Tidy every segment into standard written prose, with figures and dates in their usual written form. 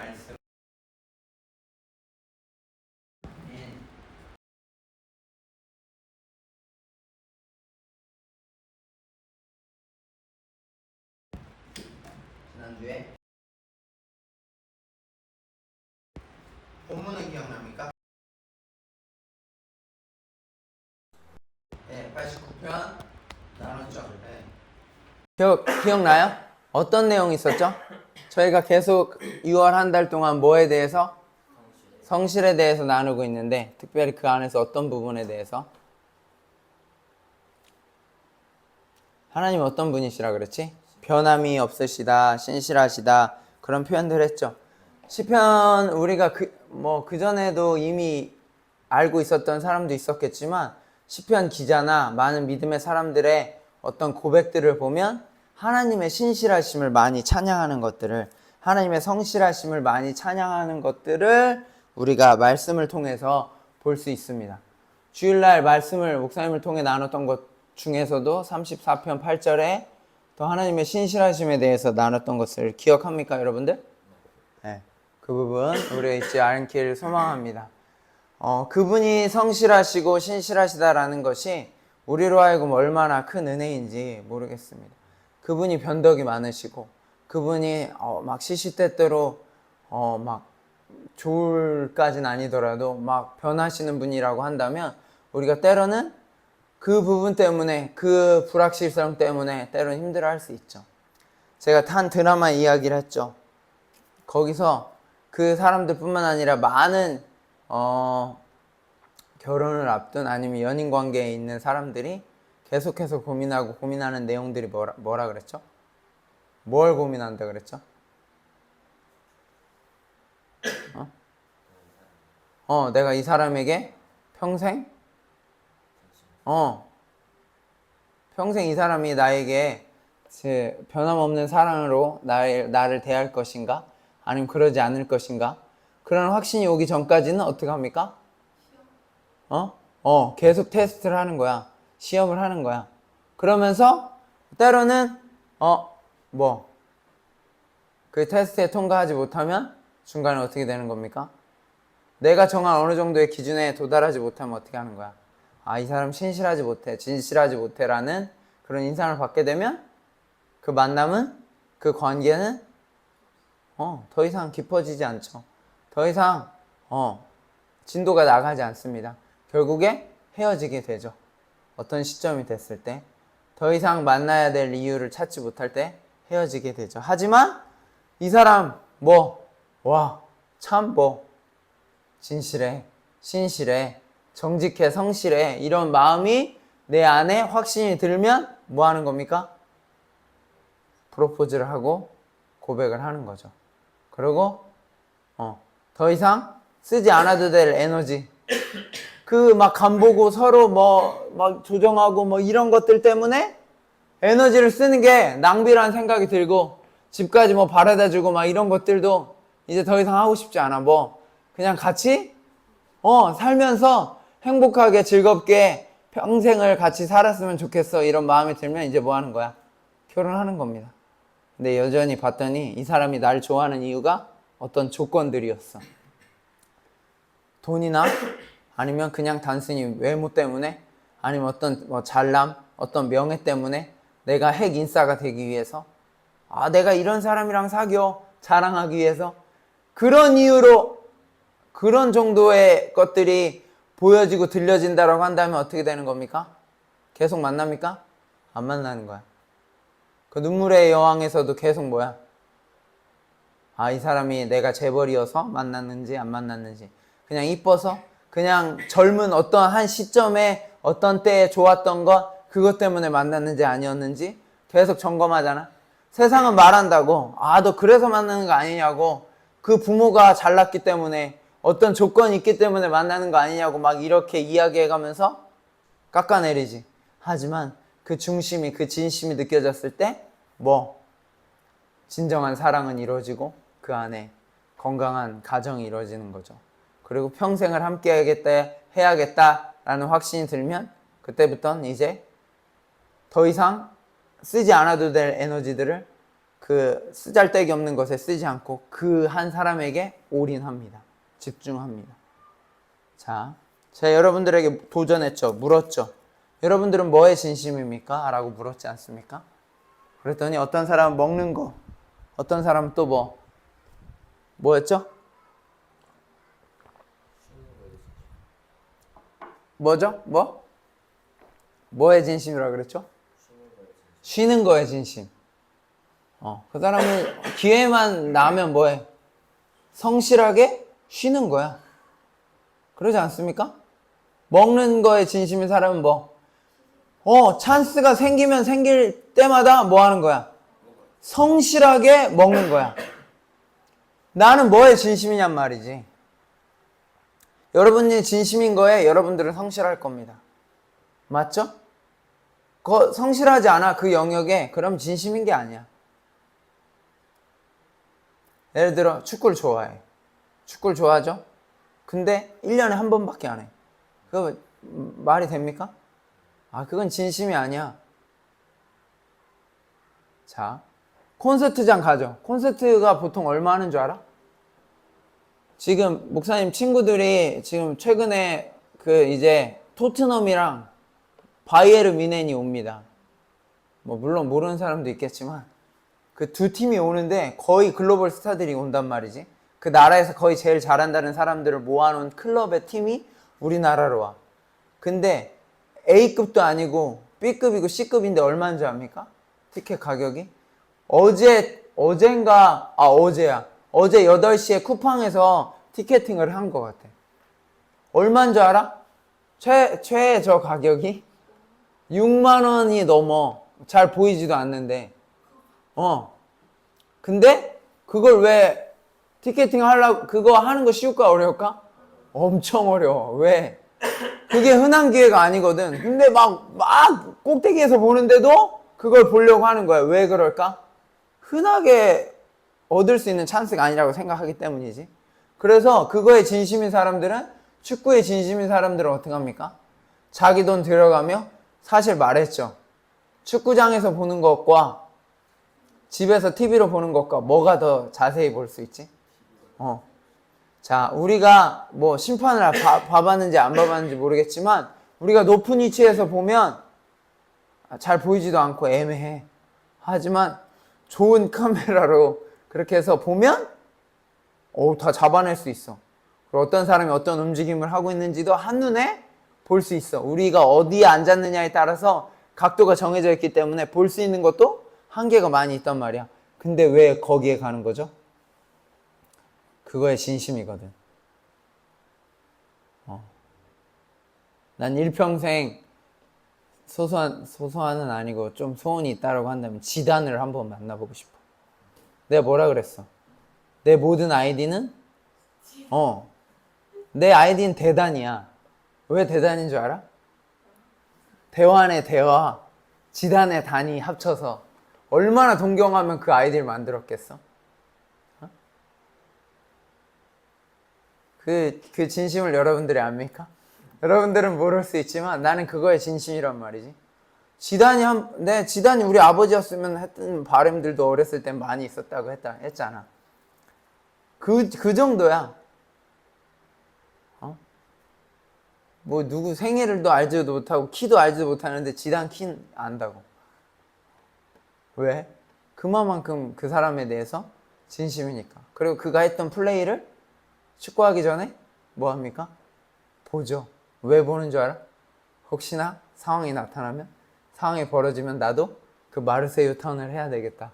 말씀 지난주에 본문은 기억납니까? 네, 89편 나눴죠. 네. 기억나요? 어떤 내용이 있었죠? 저희가 계속 6월 한 달 동안 뭐에 대해서? 성실에 대해서 나누고 있는데 특별히 그 안에서 어떤 부분에 대해서? 하나님 어떤 분이시라 그랬지? 변함이 없으시다, 신실하시다 그런 표현들 했죠. 시편 우리가 그 전에도 이미 알고 있었던 사람도 있었겠지만 시편 기자나 많은 믿음의 사람들의 어떤 고백들을 보면 하나님의 신실하심을 많이 찬양하는 것들을, 하나님의 성실하심을 많이 찬양하는 것들을 우리가 말씀을 통해서 볼 수 있습니다. 주일날 말씀을 목사님을 통해 나눴던 것 중에서도 34편 8절에 더 하나님의 신실하심에 대해서 나눴던 것을 기억합니까, 여러분들? 네, 그 부분 우리가 잊지 않기를 소망합니다. 그분이 성실하시고 신실하시다라는 것이 우리로 하여금 얼마나 큰 은혜인지 모르겠습니다. 그분이 변덕이 많으시고 그분이 막 시시때때로 막 조울까지는 아니더라도 막 변하시는 분이라고 한다면 우리가 때로는 그 부분 때문에, 그 불확실성 때문에 때로는 힘들어할 수 있죠. 제가 한 드라마 이야기를 했죠. 거기서 그 사람들뿐만 아니라 많은 결혼을 앞둔 아니면 연인 관계에 있는 사람들이 계속해서 고민하는 내용들이 뭐라 그랬죠? 뭘 고민한다 그랬죠? 내가 이 사람에게 평생 이 사람이 나에게 변함없는 사랑으로 나를 대할 것인가? 아니면 그러지 않을 것인가? 그런 확신이 오기 전까지는 어떻게 합니까? 계속 테스트를 하는 거야. 시험을 하는 거야. 그러면서 때로는 그 테스트에 통과하지 못하면 중간에 어떻게 되는 겁니까? 내가 정한 어느 정도의 기준에 도달하지 못하면 어떻게 하는 거야? 이 사람 신실하지 못해, 진실하지 못해라는 그런 인상을 받게 되면 그 만남은, 그 관계는 더 이상 깊어지지 않죠. 더 이상 진도가 나가지 않습니다. 결국에 헤어지게 되죠. 어떤 시점이 됐을 때 더 이상 만나야 될 이유를 찾지 못할 때 헤어지게 되죠. 하지만 이 사람 참 진실해, 신실해, 정직해, 성실해 이런 마음이 내 안에 확신이 들면 뭐 하는 겁니까? 프로포즈를 하고 고백을 하는 거죠. 그리고 더 이상 쓰지 않아도 될 에너지, 그 막 간보고 서로 막 조정하고 이런 것들 때문에 에너지를 쓰는 게 낭비라는 생각이 들고 집까지 바래다 주고 막 이런 것들도 이제 더 이상 하고 싶지 않아. 그냥 같이 살면서 행복하게 즐겁게 평생을 같이 살았으면 좋겠어 이런 마음이 들면 이제 뭐 하는 거야? 결혼하는 겁니다. 근데 여전히 봤더니 이 사람이 날 좋아하는 이유가 어떤 조건들이었어. 돈이나 아니면 그냥 단순히 외모 때문에, 아니면 어떤 잘남, 어떤 명예 때문에, 내가 핵 인싸가 되기 위해서, 내가 이런 사람이랑 사귀어 자랑하기 위해서, 그런 이유로 그런 정도의 것들이 보여지고 들려진다라고 한다면 어떻게 되는 겁니까? 계속 만납니까? 안 만나는 거야. 그 눈물의 여왕에서도 계속 이 사람이 내가 재벌이어서 만났는지 안 만났는지, 그냥 이뻐서, 그냥 젊은 어떤 한 시점에 어떤 때에 좋았던 것, 그것 때문에 만났는지 아니었는지 계속 점검하잖아. 세상은 말한다고, 너 그래서 만나는 거 아니냐고, 그 부모가 잘났기 때문에, 어떤 조건이 있기 때문에 만나는 거 아니냐고 막 이렇게 이야기해가면서 깎아내리지. 하지만 그 중심이, 그 진심이 느껴졌을 때 진정한 사랑은 이루어지고 그 안에 건강한 가정이 이루어지는 거죠. 그리고 평생을 함께 해야겠다라는 확신이 들면 그때부터는 이제 더 이상 쓰지 않아도 될 에너지들을 그 쓰잘데기 없는 것에 쓰지 않고 그 한 사람에게 올인합니다. 집중합니다. 자, 제가 여러분들에게 도전했죠. 물었죠. 여러분들은 뭐에 진심입니까? 라고 물었지 않습니까? 그랬더니 어떤 사람은 먹는 거, 어떤 사람은 또 뭐였죠? 뭐죠? 뭐에 진심이라고 그랬죠? 쉬는 거에 진심. 그 사람은 기회만 나면 뭐해? 성실하게 쉬는 거야. 그러지 않습니까? 먹는 거에 진심인 사람은 찬스가 생기면 생길 때마다 뭐 하는 거야? 성실하게 먹는 거야. 나는 뭐에 진심이냔 말이지. 여러분이 진심인 거에 여러분들은 성실할 겁니다. 맞죠? 성실하지 않아, 그 영역에. 그럼 진심인 게 아니야. 예를 들어 축구를 좋아해. 축구를 좋아하죠? 근데 1년에 한 번밖에 안 해. 그거 말이 됩니까? 그건 진심이 아니야. 자, 콘서트장 가죠. 콘서트가 보통 얼마 하는 줄 알아? 지금 목사님 친구들이 지금 최근에 이제 토트넘이랑 바이에른 뮌헨이 옵니다. 물론 모르는 사람도 있겠지만 그 두 팀이 오는데 거의 글로벌 스타들이 온단 말이지. 그 나라에서 거의 제일 잘한다는 사람들을 모아놓은 클럽의 팀이 우리나라로 와. 근데 A급도 아니고 B급이고 C급인데 얼마인 줄 압니까? 티켓 가격이? 어제야. 어제 8시에 쿠팡에서 티켓팅을 한 것 같아. 얼마인 줄 알아? 최저 가격이 6만 원이 넘어. 잘 보이지도 않는데. 근데 그걸 왜 티켓팅 하려고, 그거 하는 거 쉬울까 어려울까? 엄청 어려워. 왜? 그게 흔한 기회가 아니거든. 근데 막 꼭대기에서 보는데도 그걸 보려고 하는 거야. 왜 그럴까? 흔하게 얻을 수 있는 찬스가 아니라고 생각하기 때문이지. 그래서 그거에 진심인 사람들은, 축구에 진심인 사람들은 어떻게 합니까? 자기 돈 들여가며, 사실 말했죠. 축구장에서 보는 것과 집에서 TV로 보는 것과 뭐가 더 자세히 볼 수 있지? 자, 우리가 심판을 봐봤는지 안 봐봤는지 모르겠지만 우리가 높은 위치에서 보면 잘 보이지도 않고 애매해. 하지만 좋은 카메라로 그렇게 해서 보면 다 잡아낼 수 있어. 그리고 어떤 사람이 어떤 움직임을 하고 있는지도 한눈에 볼 수 있어. 우리가 어디에 앉았느냐에 따라서 각도가 정해져 있기 때문에 볼 수 있는 것도 한계가 많이 있단 말이야. 근데 왜 거기에 가는 거죠? 그거에 진심이거든. 난 일평생 소소한은 아니고 좀 소원이 있다라고 한다면 지단을 한번 만나보고 싶어. 내가 뭐라 그랬어? 내 모든 아이디는? 내 아이디는 대단이야. 왜 대단인 줄 알아? 대환의 대화, 지단의 단이 합쳐서 얼마나 동경하면 그 아이디를 만들었겠어? 그 진심을 여러분들이 압니까? 여러분들은 모를 수 있지만 나는 그거에 진심이란 말이지. 지단이 우리 아버지였으면 했던 바람들도 어렸을 땐 많이 있었다고 했잖아. 그 정도야. 누구 생일도 알지도 못하고 키도 알지도 못하는데 지단 키 안다고. 왜? 그만큼 그 사람에 대해서 진심이니까. 그리고 그가 했던 플레이를 축구하기 전에 뭐 합니까? 보죠. 왜 보는 줄 알아? 혹시나 상황이 나타나면, 상황이 벌어지면 나도 그 마르세유 턴을 해야 되겠다.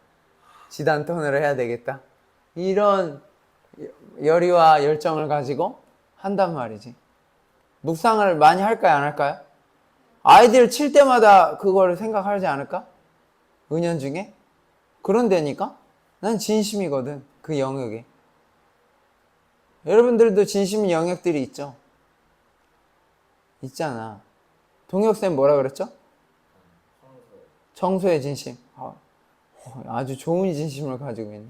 지단 턴을 해야 되겠다. 이런 열의와 열정을 가지고 한단 말이지. 묵상을 많이 할까요? 안 할까요? 아이들 칠 때마다 그걸 생각하지 않을까? 은연중에? 그런데니까 난 진심이거든. 그 영역에. 여러분들도 진심인 영역들이 있죠? 있잖아. 동혁쌤 뭐라 그랬죠? 청소의 진심. 아주 좋은 진심을 가지고 있네.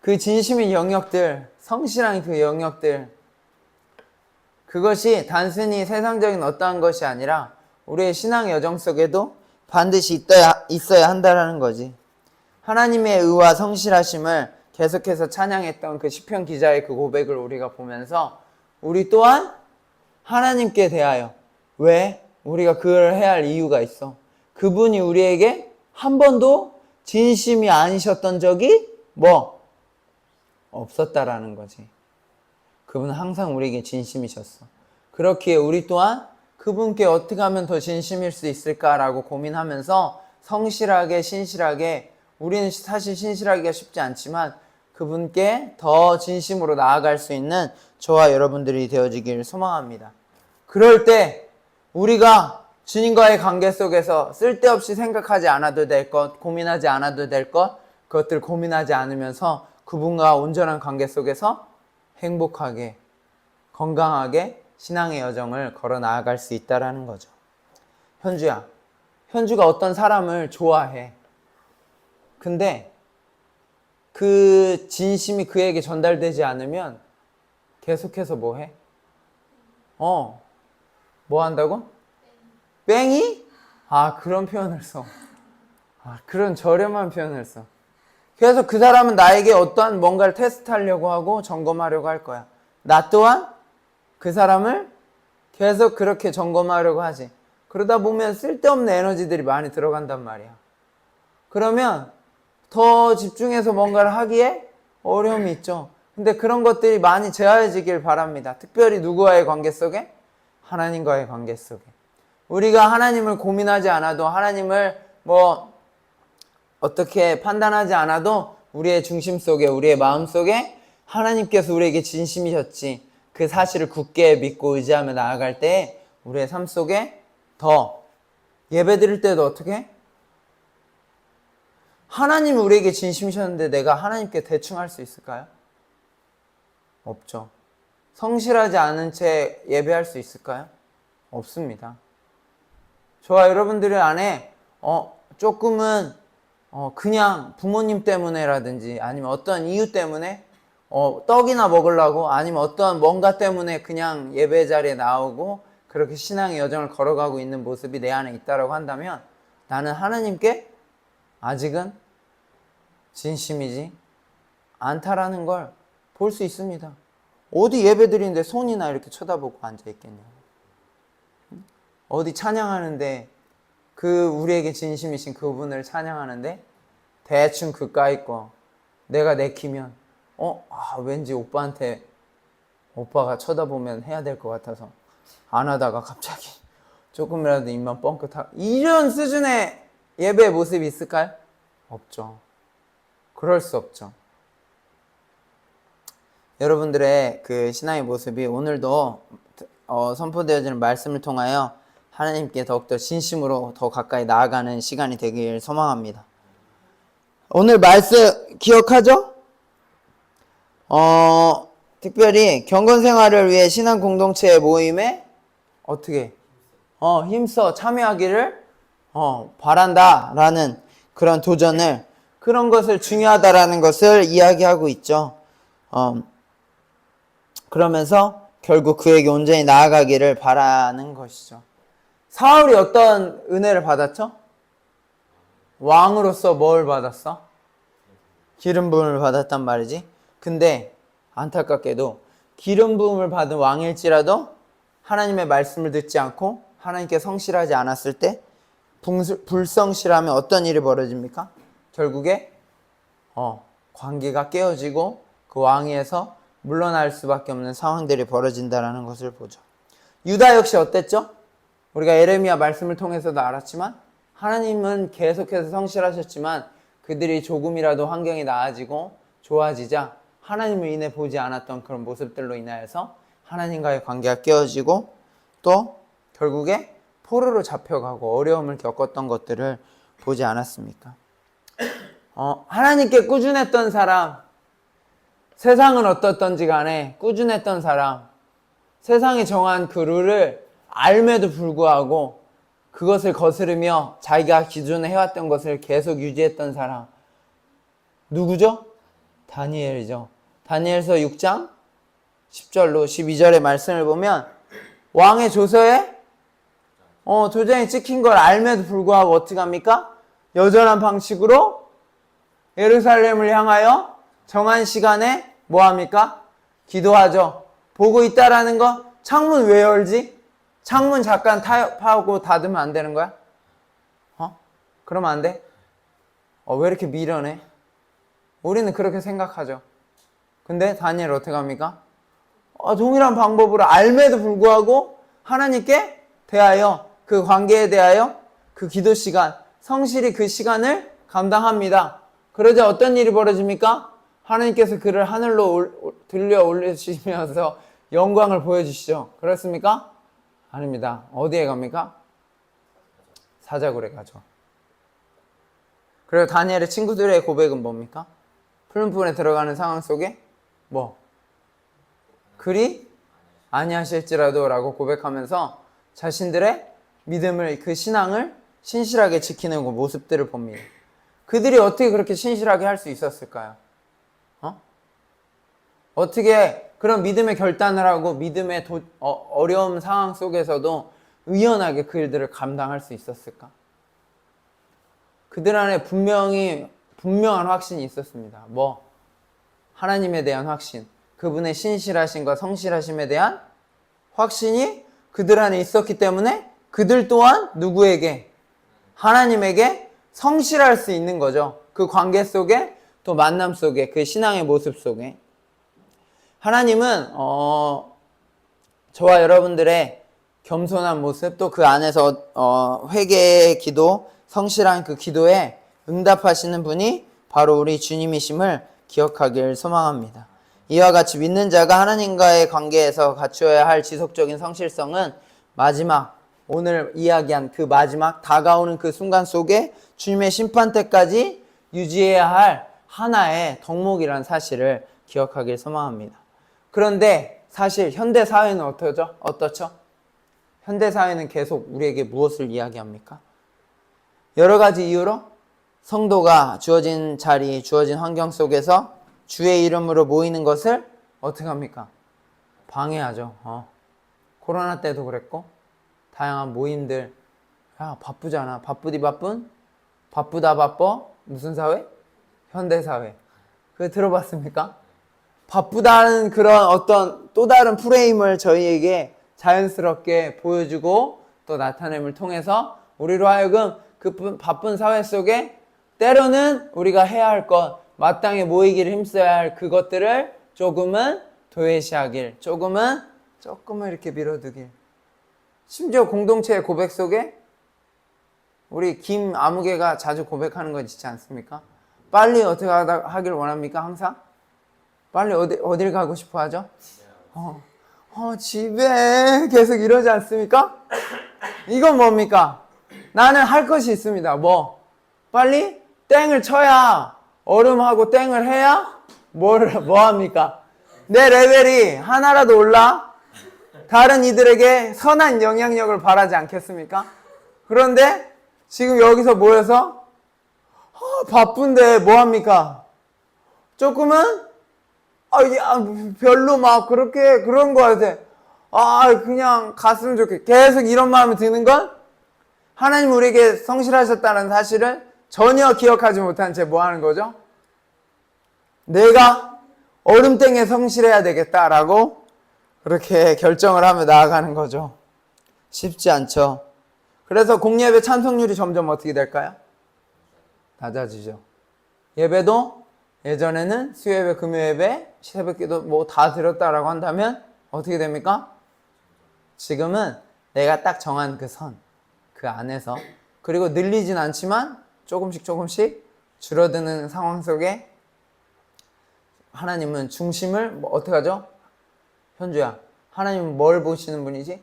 그 진심의 영역들, 성실한 그 영역들, 그것이 단순히 세상적인 어떠한 것이 아니라 우리의 신앙 여정 속에도 반드시 있어야 한다라는 거지. 하나님의 의와 성실하심을 계속해서 찬양했던 그 시편 기자의 그 고백을 우리가 보면서 우리 또한 하나님께 대하여 왜? 우리가 그걸 해야 할 이유가 있어. 그분이 우리에게 한 번도 진심이 아니셨던 적이 뭐? 없었다라는 거지. 그분은 항상 우리에게 진심이셨어. 그렇기에 우리 또한 그분께 어떻게 하면 더 진심일 수 있을까라고 고민하면서 성실하게 신실하게, 우리는 사실 신실하기가 쉽지 않지만 그분께 더 진심으로 나아갈 수 있는 저와 여러분들이 되어지길 소망합니다. 그럴 때 우리가 주님과의 관계 속에서 쓸데없이 생각하지 않아도 될 것, 고민하지 않아도 될 것, 그것들 고민하지 않으면서 그분과 온전한 관계 속에서 행복하게, 건강하게 신앙의 여정을 걸어 나아갈 수 있다라는 거죠. 현주야, 현주가 어떤 사람을 좋아해. 근데 그 진심이 그에게 전달되지 않으면 계속해서 뭐 해? 뭐 한다고? 뺑이? 그런 표현을 써. 그런 저렴한 표현을 써. 그래서 그 사람은 나에게 어떠한 뭔가를 테스트하려고 하고 점검하려고 할 거야. 나 또한 그 사람을 계속 그렇게 점검하려고 하지. 그러다 보면 쓸데없는 에너지들이 많이 들어간단 말이야. 그러면 더 집중해서 뭔가를 하기에 어려움이 있죠. 근데 그런 것들이 많이 제어해지길 바랍니다. 특별히 누구와의 관계 속에? 하나님과의 관계 속에. 우리가 하나님을 고민하지 않아도, 하나님을 어떻게 판단하지 않아도 우리의 중심 속에, 우리의 마음 속에 하나님께서 우리에게 진심이셨지, 그 사실을 굳게 믿고 의지하며 나아갈 때 우리의 삶 속에 더 예배 드릴 때도 어떻게? 하나님이 우리에게 진심이셨는데 내가 하나님께 대충 할 수 있을까요? 없죠. 성실하지 않은 채 예배할 수 있을까요? 없습니다. 저와 여러분들 안에 조금은 그냥 부모님 때문에라든지 아니면 어떤 이유 때문에 떡이나 먹으려고, 아니면 어떤 뭔가 때문에 그냥 예배 자리에 나오고 그렇게 신앙의 여정을 걸어가고 있는 모습이 내 안에 있다라고 한다면 나는 하나님께 아직은 진심이지 않다라는 걸 볼 수 있습니다. 어디 예배 드리는데 손이나 이렇게 쳐다보고 앉아있겠냐고. 어디 찬양하는데 우리에게 진심이신 그분을 찬양하는데 대충 그까이 거 내가 내키면 왠지 오빠가 쳐다보면 해야 될 것 같아서 안 하다가 갑자기 조금이라도 입만 뻥끗하고, 이런 수준의 예배의 모습이 있을까요? 없죠. 그럴 수 없죠. 여러분들의 그 신앙의 모습이 오늘도 선포되어지는 말씀을 통하여 하나님께 더욱더 진심으로 더 가까이 나아가는 시간이 되길 소망합니다. 오늘 말씀 기억하죠? 특별히 경건생활을 위해 신앙 공동체의 모임에 어떻게 힘써 참여하기를 바란다라는 그런 도전을, 그런 것을 중요하다라는 것을 이야기하고 있죠. 그러면서 결국 그에게 온전히 나아가기를 바라는 것이죠. 사울이 어떤 은혜를 받았죠? 왕으로서 뭘 받았어? 기름 부음을 받았단 말이지. 근데 안타깝게도 기름 부음을 받은 왕일지라도 하나님의 말씀을 듣지 않고 하나님께 성실하지 않았을 때, 불성실하면 어떤 일이 벌어집니까? 결국에 관계가 깨어지고 그 왕위에서 물러날 수밖에 없는 상황들이 벌어진다는 것을 보죠. 유다 역시 어땠죠? 우리가 예레미야 말씀을 통해서도 알았지만 하나님은 계속해서 성실하셨지만 그들이 조금이라도 환경이 나아지고 좋아지자 하나님을 인해 보지 않았던 그런 모습들로 인하여서 하나님과의 관계가 깨어지고 또 결국에 포로로 잡혀가고 어려움을 겪었던 것들을 보지 않았습니까? 하나님께 꾸준했던 사람, 세상은 어떻던지 간에 꾸준했던 사람, 세상이 정한 그 룰을 알매도 불구하고 그것을 거스르며 자기가 기존에 해왔던 것을 계속 유지했던 사람, 누구죠? 다니엘이죠. 다니엘서 6장 10절로 12절의 말씀을 보면 왕의 조서에 도장이 찍힌 걸 알매도 불구하고 어떻게 합니까? 여전한 방식으로 예루살렘을 향하여 정한 시간에 뭐 합니까? 기도하죠. 보고 있다라는 거. 창문 왜 열지? 창문 잠깐 타협하고 닫으면 안 되는 거야? 그러면 안 돼? 왜 이렇게 미련해? 우리는 그렇게 생각하죠. 근데 다니엘 어떻게 합니까? 동일한 방법으로 알매도 불구하고 하나님께 대하여, 그 관계에 대하여 그 기도 시간, 성실히 그 시간을 감당합니다. 그러자 어떤 일이 벌어집니까? 하나님께서 그를 하늘로 들려 올리시면서 영광을 보여주시죠. 그렇습니까? 아닙니다. 어디에 갑니까? 사자굴에 가죠. 그리고 다니엘의 친구들의 고백은 뭡니까? 푸른 풀에 들어가는 상황 속에 그리 아니하실지라도 라고 고백하면서 자신들의 믿음을, 그 신앙을 신실하게 지키는 그 모습들을 봅니다. 그들이 어떻게 그렇게 신실하게 할 수 있었을까요? 어떻게 그런 믿음의 결단을 하고 믿음의 어려운 상황 속에서도 의연하게 그 일들을 감당할 수 있었을까? 그들 안에 분명한 확신이 있었습니다. 하나님에 대한 확신, 그분의 신실하심과 성실하심에 대한 확신이 그들 안에 있었기 때문에 그들 또한 누구에게? 하나님에게 성실할 수 있는 거죠. 그 관계 속에, 또 만남 속에, 그 신앙의 모습 속에. 하나님은 저와 여러분들의 겸손한 모습, 또 그 안에서 회개의 기도, 성실한 그 기도에 응답하시는 분이 바로 우리 주님이심을 기억하길 소망합니다. 이와 같이 믿는 자가 하나님과의 관계에서 갖추어야 할 지속적인 성실성은 마지막, 오늘 이야기한 그 마지막 다가오는 그 순간 속에 주님의 심판 때까지 유지해야 할 하나의 덕목이라는 사실을 기억하길 소망합니다. 그런데 사실 현대 사회는 어떻죠? 현대 사회는 계속 우리에게 무엇을 이야기합니까? 여러 가지 이유로 성도가 주어진 자리, 주어진 환경 속에서 주의 이름으로 모이는 것을 어떻게 합니까? 방해하죠. 코로나 때도 그랬고, 다양한 모임들. 야, 바쁘잖아. 바쁘디 바쁜? 바쁘다 바빠? 무슨 사회? 현대 사회. 그거 들어봤습니까? 바쁘다는 그런 어떤 또 다른 프레임을 저희에게 자연스럽게 보여주고 또 나타냄을 통해서 우리로 하여금 그 바쁜 사회 속에 때로는 우리가 해야 할 것, 마땅히 모이기를 힘써야 할 그것들을 조금은 도외시하길, 조금은 이렇게 밀어두길. 심지어 공동체의 고백 속에 우리 김아무개가 자주 고백하는 거 있지 않습니까? 빨리 어떻게 하길 원합니까? 항상? 빨리 어딜 가고 싶어 하죠? 집에 계속 이러지 않습니까? 이건 뭡니까? 나는 할 것이 있습니다. 빨리 땡을 쳐야, 얼음하고 땡을 해야 뭐 합니까? 내 레벨이 하나라도 올라 다른 이들에게 선한 영향력을 바라지 않겠습니까? 그런데 지금 여기서 모여서 바쁜데 뭐 합니까? 조금은 별로 막 그렇게 그런 거 같아. 그냥 갔으면 좋겠. 계속 이런 마음이 드는 건 하나님 우리에게 성실하셨다는 사실을 전혀 기억하지 못한 채 뭐 하는 거죠? 내가 얼음땡에 성실해야 되겠다라고 그렇게 결정을 하며 나아가는 거죠. 쉽지 않죠. 그래서 공예배 참석률이 점점 어떻게 될까요? 낮아지죠. 예배도 예전에는 수요예배, 금요예배, 새벽기도 뭐 다 드렸다라고 한다면 어떻게 됩니까? 지금은 내가 딱 정한 그 선, 그 안에서, 그리고 늘리진 않지만 조금씩 줄어드는 상황 속에 하나님은 중심을 어떻게 하죠? 현주야, 하나님은 뭘 보시는 분이지?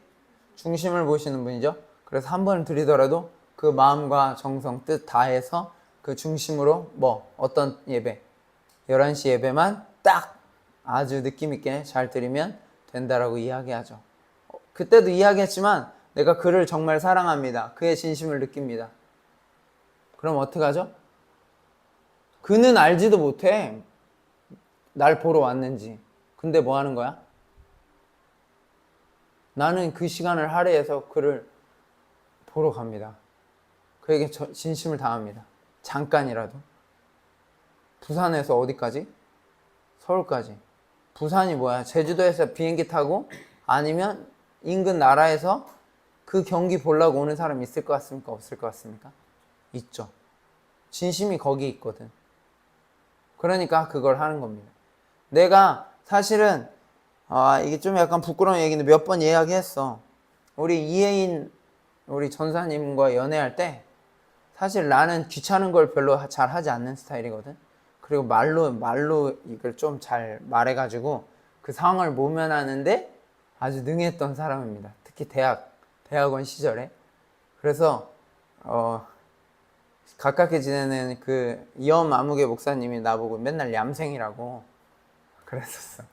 중심을 보시는 분이죠. 그래서 한 번을 드리더라도 그 마음과 정성, 뜻 다해서 그 중심으로 어떤 예배, 11시 예배만 딱 아주 느낌 있게 잘 드리면 된다라고 이야기하죠. 그때도 이야기했지만 내가 그를 정말 사랑합니다. 그의 진심을 느낍니다. 그럼 어떡하죠? 그는 알지도 못해. 날 보러 왔는지. 근데 뭐 하는 거야? 나는 그 시간을 할애해서 그를 보러 갑니다. 그에게 진심을 다합니다. 잠깐이라도. 부산에서 어디까지? 서울까지. 부산이 뭐야? 제주도에서 비행기 타고 아니면 인근 나라에서 그 경기 보려고 오는 사람 있을 것 같습니까? 없을 것 같습니까? 있죠. 진심이 거기 있거든. 그러니까 그걸 하는 겁니다. 내가 사실은 이게 좀 약간 부끄러운 얘기인데 몇 번 이야기했어. 우리 이혜인 우리 전사님과 연애할 때 사실 나는 귀찮은 걸 별로 잘 하지 않는 스타일이거든. 그리고 말로 이걸 좀 잘 말해가지고 그 상황을 모면하는데 아주 능했던 사람입니다. 특히 대학원 시절에. 그래서 가깝게 지내는 그 이엄 아무개 목사님이 나보고 맨날 얌생이라고 그랬었어.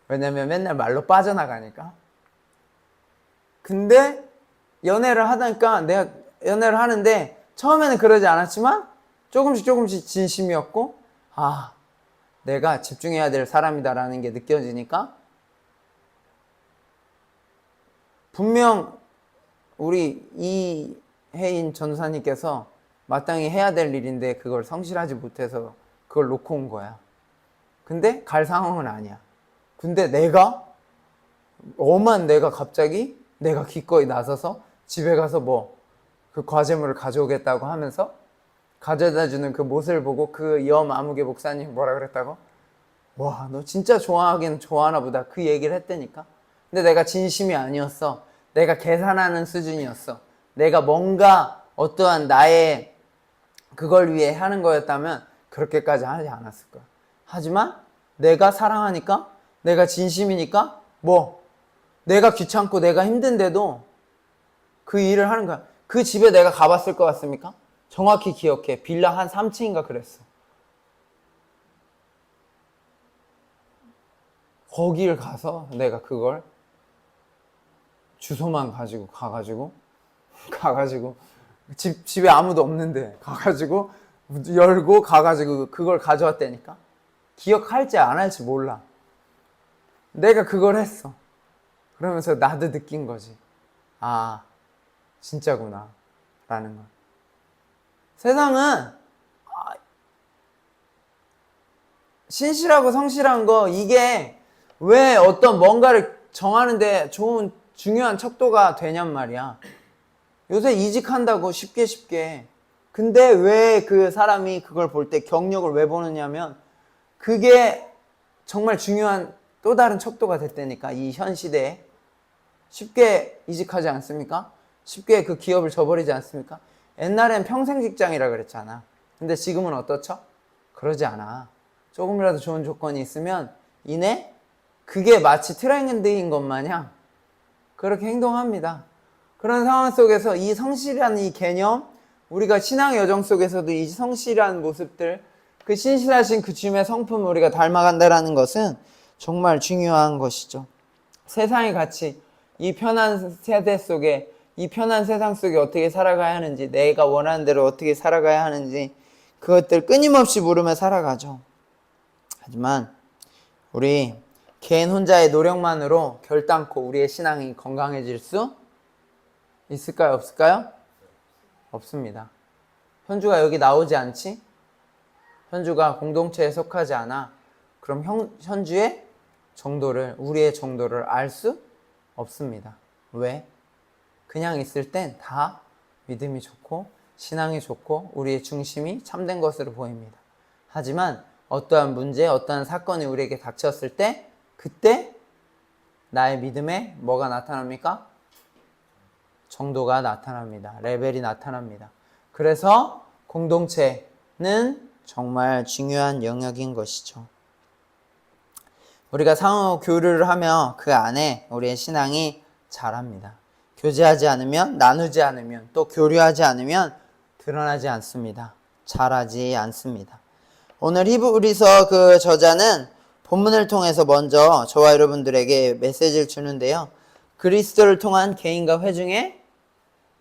왜냐면 맨날 말로 빠져나가니까. 근데 연애를 하다니까 내가 연애를 하는데 처음에는 그러지 않았지만 조금씩 진심이었고 내가 집중해야 될 사람이다라는 게 느껴지니까 분명 우리 이혜인 전사님께서 마땅히 해야 될 일인데 그걸 성실하지 못해서 그걸 놓고 온 거야. 근데 갈 상황은 아니야. 근데 내가 갑자기 내가 기꺼이 나서서 집에 가서 그 과제물을 가져오겠다고 하면서 가져다 주는 그 모습을 보고 그 이엄 아무개 목사님 뭐라 그랬다고? 와, 너 진짜 좋아하긴 좋아하나 보다. 그 얘기를 했다니까. 근데 내가 진심이 아니었어. 내가 계산하는 수준이었어. 내가 뭔가 어떠한 나의 그걸 위해 하는 거였다면 그렇게까지 하지 않았을 거야. 하지만 내가 사랑하니까, 내가 진심이니까 내가 귀찮고 내가 힘든데도 그 일을 하는 거야. 그 집에 내가 가봤을 것 같습니까? 정확히 기억해. 빌라 한 3층인가 그랬어. 거기를 가서 내가 그걸 주소만 가지고 가가지고 집에 아무도 없는데 가가지고 열고 가가지고 그걸 가져왔다니까. 기억할지 안 할지 몰라. 내가 그걸 했어. 그러면서 나도 느낀 거지. 진짜구나 라는 걸. 세상은 신실하고 성실한 거 이게 왜 어떤 뭔가를 정하는데 중요한 척도가 되냔 말이야. 요새 이직한다고 쉽게. 근데 왜 그 사람이 그걸 볼 때 경력을 왜 보느냐면 그게 정말 중요한 또 다른 척도가 됐다니까. 이 현 시대에 쉽게 이직하지 않습니까? 쉽게 그 기업을 저버리지 않습니까? 옛날엔 평생 직장이라 그랬잖아. 근데 지금은 어떻죠? 그러지 않아. 조금이라도 좋은 조건이 있으면 이내 그게 마치 트렌드인 것 마냥 그렇게 행동합니다. 그런 상황 속에서 이 성실이라는 이 개념, 우리가 신앙의 여정 속에서도 이 성실한 모습들, 그 신실하신 그 주님의 성품을 우리가 닮아간다는 것은 정말 중요한 것이죠. 세상의 가치, 이 편한 세대 속에, 이 편한 세상 속에 어떻게 살아가야 하는지, 내가 원하는 대로 어떻게 살아가야 하는지 그것들 끊임없이 물으며 살아가죠. 하지만 우리 개인 혼자의 노력만으로 결단코 우리의 신앙이 건강해질 수 있을까요? 없을까요? 없습니다. 현주가 여기 나오지 않지? 현주가 공동체에 속하지 않아. 그럼 현주의 정도를, 우리의 정도를 알 수 없습니다. 왜? 그냥 있을 땐 다 믿음이 좋고 신앙이 좋고 우리의 중심이 참된 것으로 보입니다. 하지만 어떠한 문제, 어떠한 사건이 우리에게 닥쳤을 때 그때 나의 믿음에 뭐가 나타납니까? 정도가 나타납니다. 레벨이 나타납니다. 그래서 공동체는 정말 중요한 영역인 것이죠. 우리가 상호 교류를 하며 그 안에 우리의 신앙이 자랍니다. 교제하지 않으면, 나누지 않으면, 또 교류하지 않으면 드러나지 않습니다. 자라지 않습니다. 오늘 히브리서 그 저자는 본문을 통해서 먼저 저와 여러분들에게 메시지를 주는데요. 그리스도를 통한 개인과 회중의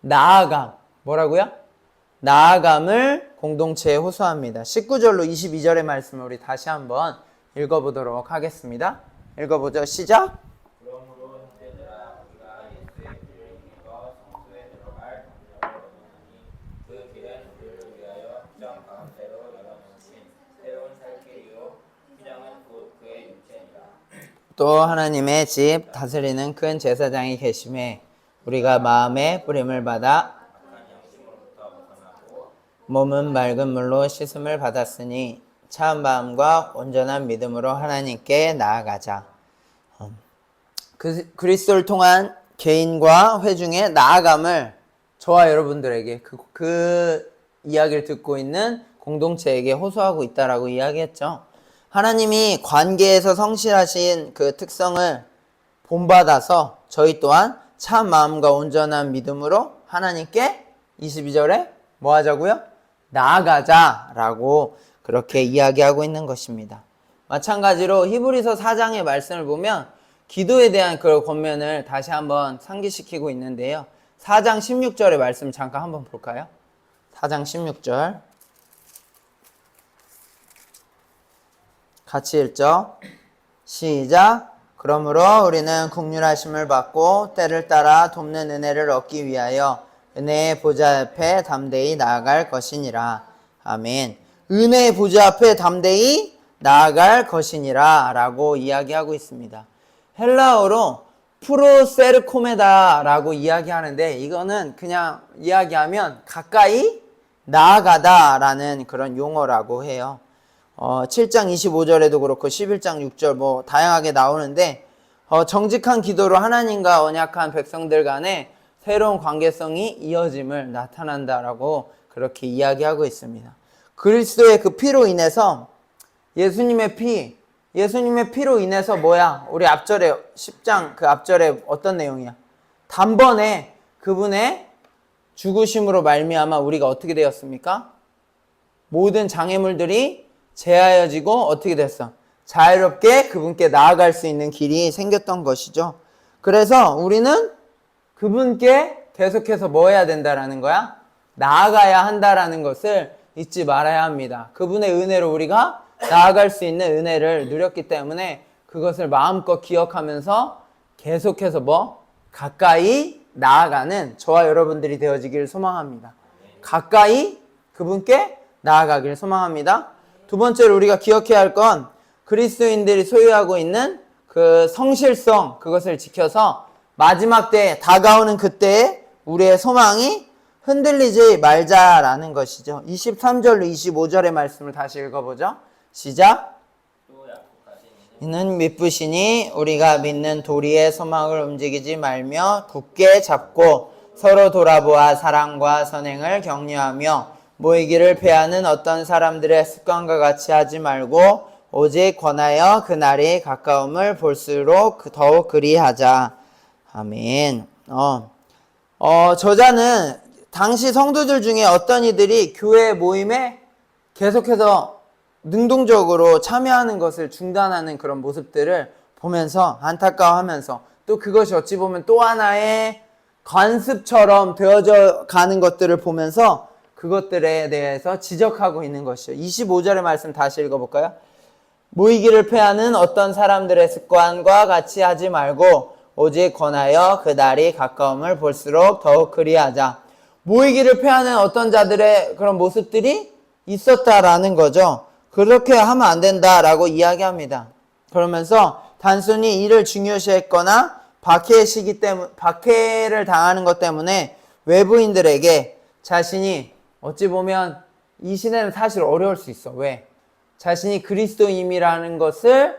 나아감, 뭐라고요? 나아감을 공동체에 호소합니다. 19절로 22절의 말씀을 우리 다시 한번 읽어보도록 하겠습니다. 읽어보죠. 시작! 그러므로 형제들아 우리가 예수의 피를 힘입어 성소에 들어갈 방법을 얻었나니 그 길은 우리를 위하여 흑점 가운데로 열어놓으신 새로운 살 길을 또 하나님의 집 다스리는 큰 제사장이 계심에 우리가 마음의 뿌림을 받아 몸은 맑은 물로 씻음을 받았으니 차은 마음과 온전한 믿음으로 하나님께 나아가자. 그리스도를 통한 개인과 회중의 나아감을 저와 여러분들에게 그 이야기를 듣고 있는 공동체에게 호소하고 있다라고 이야기했죠. 하나님이 관계에서 성실하신 그 특성을 본받아서 저희 또한 참 마음과 온전한 믿음으로 하나님께 22절에 뭐 하자고요? 나아가자라고 그렇게 이야기하고 있는 것입니다. 마찬가지로 히브리서 4장의 말씀을 보면 기도에 대한 그 권면을 다시 한번 상기시키고 있는데요. 4장 16절의 말씀 잠깐 한번 볼까요? 4장 16절 같이 읽죠. 시작. 그러므로 우리는 긍휼하심을 받고 때를 따라 돕는 은혜를 얻기 위하여 은혜의 보좌 앞에 담대히 나아갈 것이니라. 아멘. 은혜의 보좌 앞에 담대히 나아갈 것이니라 라고 이야기하고 있습니다. 헬라어로 프로세르코메다 라고 이야기하는데 이거는 그냥 이야기하면 가까이 나아가다 라는 그런 용어라고 해요. 7장 25절에도 그렇고 11장 6절 뭐 다양하게 나오는데 정직한 기도로 하나님과 언약한 백성들 간에 새로운 관계성이 이어짐을 나타난다라고 그렇게 이야기하고 있습니다. 그리스도의 그 피로 인해서 예수님의 피로 인해서 뭐야? 우리 앞절에 10장 그 앞절에 어떤 내용이야? 단번에 그분의 죽으심으로 말미암아 우리가 어떻게 되었습니까? 모든 장애물들이 제하여지고 어떻게 됐어? 자유롭게 그분께 나아갈 수 있는 길이 생겼던 것이죠. 그래서 우리는 그분께 계속해서 뭐 해야 된다라는 거야? 나아가야 한다라는 것을 잊지 말아야 합니다. 그분의 은혜로 우리가 나아갈 수 있는 은혜를 누렸기 때문에 그것을 마음껏 기억하면서 계속해서 뭐? 가까이 나아가는 저와 여러분들이 되어지기를 소망합니다. 가까이 그분께 나아가기를 소망합니다. 두 번째로 우리가 기억해야 할 건 그리스도인들이 소유하고 있는 그 성실성, 그것을 지켜서 마지막 때에 다가오는 그때에 우리의 소망이 흔들리지 말자라는 것이죠. 23절로 25절의 말씀을 다시 읽어보죠. 시작. 이는 믿으시니 우리가 믿는 도리의 소망을 움직이지 말며 굳게 잡고 서로 돌아보아 사랑과 선행을 격려하며 모이기를 패하는 어떤 사람들의 습관과 같이 하지 말고 오직 권하여 그 날이 가까움을 볼수록 더욱 그리하자. 아멘. 저자는 당시 성도들 중에 어떤 이들이 교회 모임에 계속해서 능동적으로 참여하는 것을 중단하는 그런 모습들을 보면서 안타까워하면서 또 그것이 어찌 보면 또 하나의 관습처럼 되어져 가는 것들을 보면서 그것들에 대해서 지적하고 있는 것이죠. 25절의 말씀 다시 읽어볼까요? 모이기를 패하는 어떤 사람들의 습관과 같이 하지 말고 오직 권하여 그 날이 가까움을 볼수록 더욱 그리하자. 모이기를 패하는 어떤 자들의 그런 모습들이 있었다라는 거죠. 그렇게 하면 안 된다라고 이야기합니다. 그러면서 단순히 이를 중요시했거나 박해를 당하는 것 때문에 외부인들에게 자신이 어찌 보면 이 시대는 사실 어려울 수 있어. 왜? 자신이 그리스도임이라는 것을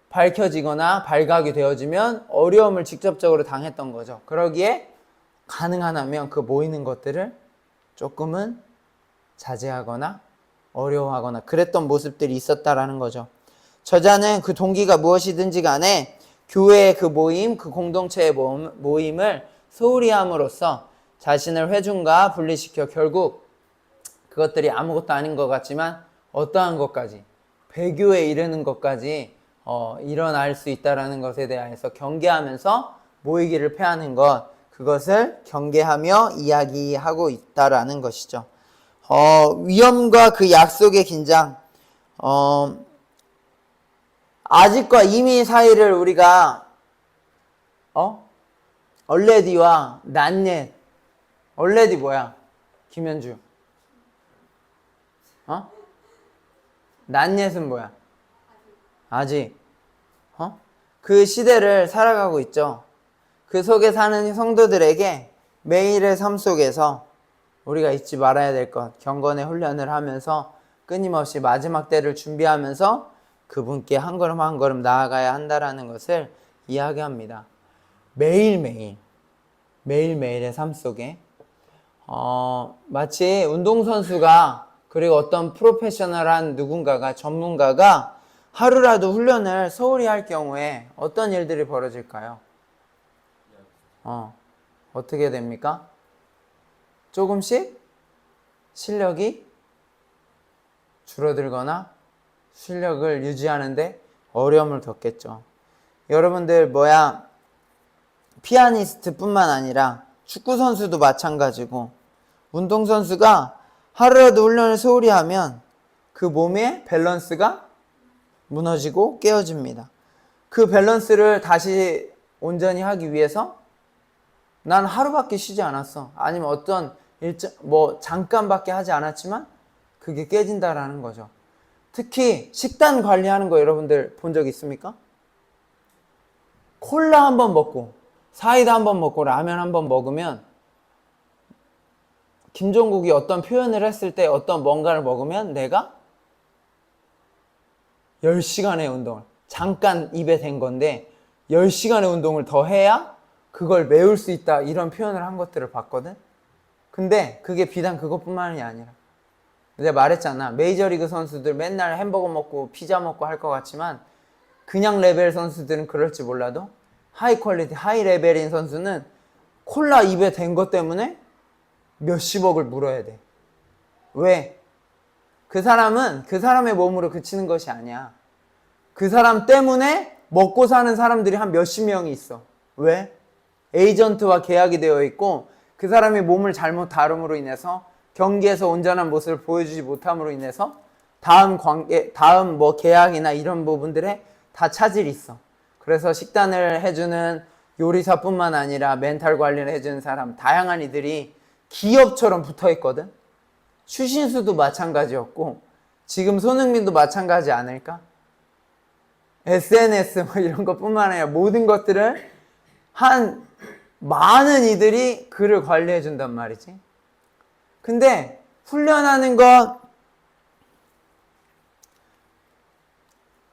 밝혀지거나 발각이 되어지면 어려움을 직접적으로 당했던 거죠. 그러기에 가능하다면 그 모이는 것들을 조금은 자제하거나 어려워하거나 그랬던 모습들이 있었다라는 거죠. 저자는 그 동기가 무엇이든지 간에 교회의 그 모임, 그 공동체의 모임을 소홀히 함으로써 자신을 회중과 분리시켜 결국 그것들이 아무것도 아닌 것 같지만 어떠한 것까지 배교에 이르는 것까지 일어날 수 있다는 것에 대해서 경계하면서 모이기를 패하는 것, 그것을 경계하며 이야기하고 있다라는 것이죠. 위험과 그 약속의 긴장, 아직과 이미 사이를 우리가 얼레디와 낫옛, 얼레디 뭐야? 김현주. 낫옛은 뭐야? 아직. 그 시대를 살아가고 있죠. 그 속에 사는 성도들에게 매일의 삶 속에서 우리가 잊지 말아야 될 것, 경건의 훈련을 하면서 끊임없이 마지막 때를 준비하면서 그분께 한 걸음 한 걸음 나아가야 한다라는 것을 이야기합니다. 매일매일, 매일매일의 삶 속에 마치 운동선수가 그리고 어떤 프로페셔널한 누군가가 전문가가 하루라도 훈련을 소홀히 할 경우에 어떤 일들이 벌어질까요? 어떻게 됩니까? 조금씩 실력이 줄어들거나 실력을 유지하는데 어려움을 겪겠죠. 여러분들 피아니스트 뿐만 아니라 축구 선수도 마찬가지고 운동선수가 하루라도 훈련을 소홀히 하면 그 몸의 밸런스가 무너지고 깨어집니다. 그 밸런스를 다시 온전히 하기 위해서 난 하루밖에 쉬지 않았어. 아니면 어떤 잠깐밖에 하지 않았지만 그게 깨진다라는 거죠. 특히 식단 관리하는 거 여러분들 본 적 있습니까? 콜라 한 번 먹고 사이다 한 번 먹고 라면 한 번 먹으면 김종국이 어떤 표현을 했을 때 어떤 뭔가를 먹으면 내가 10시간의 운동을 잠깐 입에 댄 건데 10시간의 운동을 더 해야 그걸 메울 수 있다 이런 표현을 한 것들을 봤거든. 근데 그게 비단 그것뿐만이 아니라 내가 말했잖아. 메이저리그 선수들 맨날 햄버거 먹고 피자 먹고 할 것 같지만 그냥 레벨 선수들은 그럴지 몰라도 하이 퀄리티, 하이 레벨인 선수는 콜라 입에 댄 것 때문에 몇십억을 물어야 돼. 왜? 그 사람은 그 사람의 몸으로 그치는 것이 아니야. 그 사람 때문에 먹고 사는 사람들이 한 몇십 명이 있어. 왜? 에이전트와 계약이 되어 있고 그 사람의 몸을 잘못 다룸으로 인해서 경기에서 온전한 모습을 보여주지 못함으로 인해서 다음 계약이나 이런 부분들에 다 차질이 있어. 그래서 식단을 해주는 요리사뿐만 아니라 멘탈 관리를 해주는 사람, 다양한 이들이 기업처럼 붙어 있거든. 추신수도 마찬가지였고 지금 손흥민도 마찬가지 않을까? SNS 이런 것뿐만 아니라 모든 것들을 한 많은 이들이 그를 관리해 준단 말이지. 근데 훈련하는 것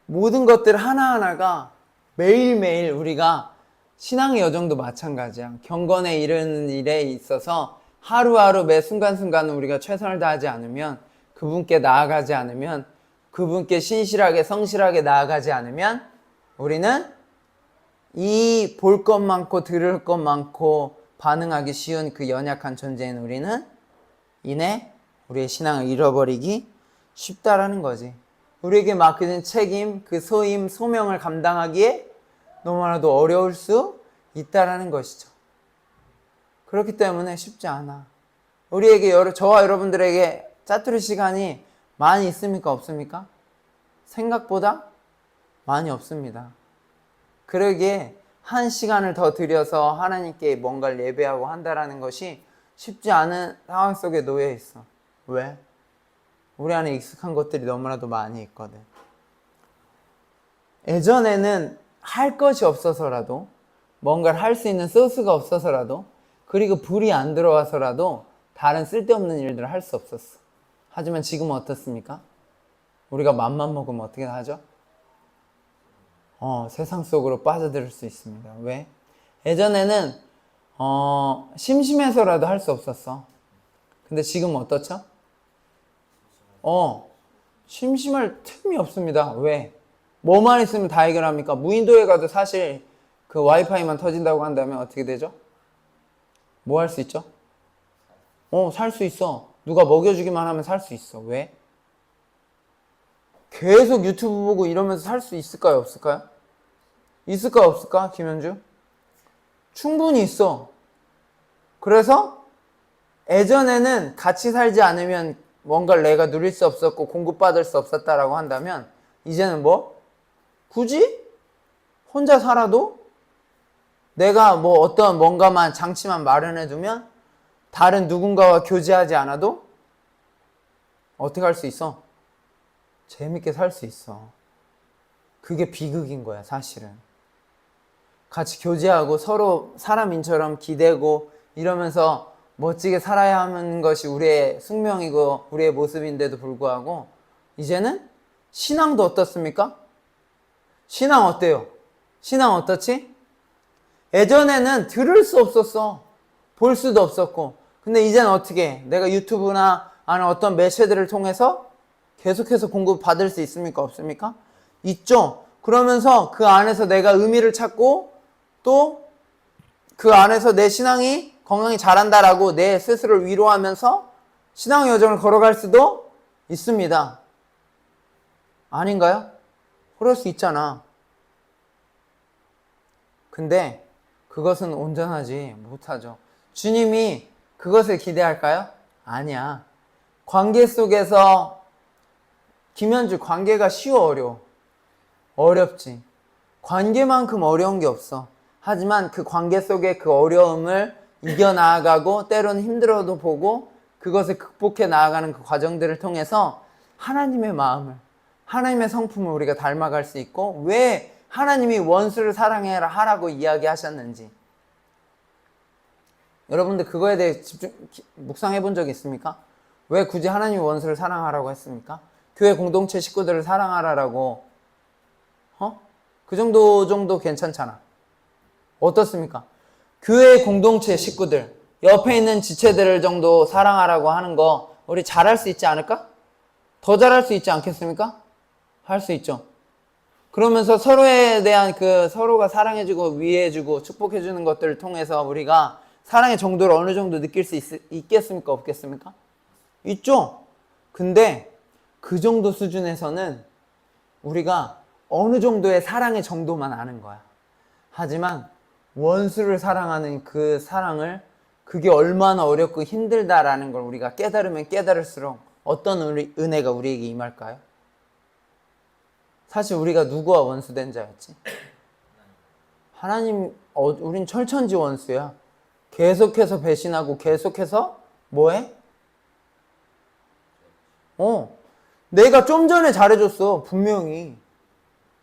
모든 것들 하나하나가 매일매일 우리가 신앙의 여정도 마찬가지야. 경건에 이르는 일에 있어서 하루하루 매 순간순간 우리가 최선을 다하지 않으면 그분께 나아가지 않으면 그분께 신실하게 성실하게 나아가지 않으면 우리는 이 볼 것 많고 들을 것 많고 반응하기 쉬운 그 연약한 존재인 우리는 이내 우리의 신앙을 잃어버리기 쉽다라는 거지. 우리에게 맡겨진 책임, 그 소임, 소명을 감당하기에 너무나도 어려울 수 있다라는 것이죠. 그렇기 때문에 쉽지 않아. 우리에게 저와 여러분들에게 짜투리 시간이 많이 있습니까? 없습니까? 생각보다 많이 없습니다. 그러기에 한 시간을 더 들여서 하나님께 뭔가를 예배하고 한다라는 것이 쉽지 않은 상황 속에 놓여 있어. 왜? 우리 안에 익숙한 것들이 너무나도 많이 있거든. 예전에는 할 것이 없어서라도 뭔가를 할 수 있는 소스가 없어서라도 그리고 불이 안 들어와서라도 다른 쓸데없는 일들을 할 수 없었어. 하지만 지금은 어떻습니까? 우리가 맘만 먹으면 어떻게 하죠? 세상 속으로 빠져들 수 있습니다. 왜? 예전에는 심심해서라도 할 수 없었어. 근데 지금은 어떻죠? 심심할 틈이 없습니다. 왜? 뭐만 있으면 다 해결합니까? 무인도에 가도 사실 그 와이파이만 터진다고 한다면 어떻게 되죠? 뭐 할 수 있죠? 살 수 있어. 누가 먹여주기만 하면 살 수 있어. 왜? 계속 유튜브 보고 이러면서 살 수 있을까요? 없을까요? 있을까 없을까? 김현주? 충분히 있어. 그래서 예전에는 같이 살지 않으면 뭔가를 내가 누릴 수 없었고 공급받을 수 없었다라고 한다면 이제는 굳이 혼자 살아도 내가 어떤 뭔가만 장치만 마련해두면 다른 누군가와 교제하지 않아도 어떻게 할 수 있어? 재밌게 살 수 있어. 그게 비극인 거야, 사실은. 같이 교제하고 서로 사람인처럼 기대고 이러면서 멋지게 살아야 하는 것이 우리의 숙명이고 우리의 모습인데도 불구하고 이제는 신앙도 어떻습니까? 신앙 어때요? 신앙 어떻지? 예전에는 들을 수 없었어. 볼 수도 없었고. 근데 이제는 어떻게 해? 내가 유튜브나 아니면 어떤 매체들을 통해서 계속해서 공급받을 수 있습니까? 없습니까? 있죠. 그러면서 그 안에서 내가 의미를 찾고 또 그 안에서 내 신앙이 건강히 자란다라고 내 스스로를 위로하면서 신앙의 여정을 걸어갈 수도 있습니다. 아닌가요? 그럴 수 있잖아. 근데 그것은 온전하지 못하죠. 주님이 그것을 기대할까요? 아니야. 관계 속에서 김현주 관계가 쉬워 어려워? 어렵지. 관계만큼 어려운 게 없어. 하지만 그 관계 속에 그 어려움을 이겨나가고 때로는 힘들어도 보고 그것을 극복해 나아가는 그 과정들을 통해서 하나님의 마음을 하나님의 성품을 우리가 닮아갈 수 있고 왜 하나님이 원수를 사랑해라 하라고 이야기하셨는지 여러분들 그거에 대해 묵상해 본 적 있습니까? 왜 굳이 하나님이 원수를 사랑하라고 했습니까? 교회 공동체 식구들을 사랑하라라고 그 정도 괜찮잖아. 어떻습니까? 교회 공동체 식구들 옆에 있는 지체들 정도 사랑하라고 하는 거 우리 잘할 수 있지 않을까? 더 잘할 수 있지 않겠습니까? 할 수 있죠. 그러면서 서로에 대한 그 서로가 사랑해주고 위해주고 축복해주는 것들을 통해서 우리가 사랑의 정도를 어느 정도 느낄 수 있겠습니까? 없겠습니까? 있죠. 근데 그 정도 수준에서는 우리가 어느 정도의 사랑의 정도만 아는 거야. 하지만 원수를 사랑하는 그 사랑을 그게 얼마나 어렵고 힘들다라는 걸 우리가 깨달으면 깨달을수록 어떤 은혜가 우리에게 임할까요? 사실 우리가 누구와 원수된 자였지? 하나님, 우린 철천지 원수야. 계속해서 배신하고 계속해서 뭐해? 내가 좀 전에 잘해줬어, 분명히.